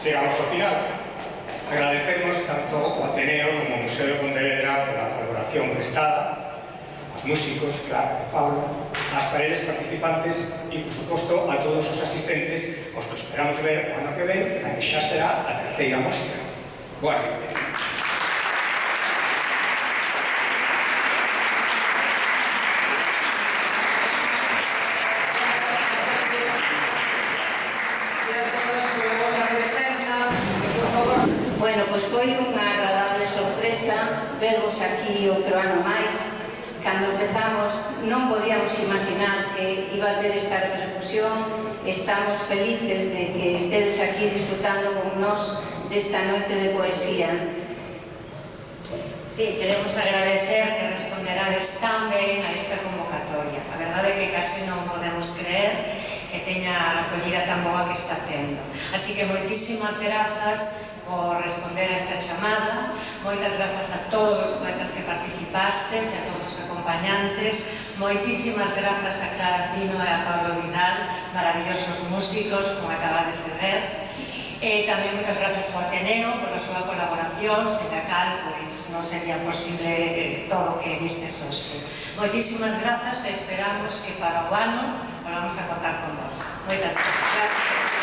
Chegamos ao final. Agradecemos tanto ao Ateneo como ao Museo de Pontevedra pola colaboración prestada, aos músicos, claro, Pablo, ás paredes participantes e, por suposto, a todos os asistentes, os que esperamos ver o ano que ven, na que xa será a terceira mostra. Boa noite. Bueno, pois foi unha agradable sorpresa vervos aquí outro ano máis. Cando empezamos non podíamos imaginar que iba a ter esta repercusión. Estamos felices de que estedes aquí disfrutando con nós desta noite de poesía. Sí, queremos agradecer que responderades tan ben a esta convocatoria. A verdade é que casi non podemos creer que teña a acollida tan boa que está tendo. Así que moitísimas grazas por responder a esta chamada. Moitas grazas a todos os poetas que participastes e a todos os acompañantes. Moitísimas grazas a Clara Pino e a Pablo Vidal, maravillosos músicos, como acabades de ver. E tamén moitas grazas ao Ateneo por a súa colaboración, sen a cal pois non sería posible todo o que vistes hoxe. Moitísimas grazas e esperamos que para o ano volvamos a contar con vos. Moitas grazas.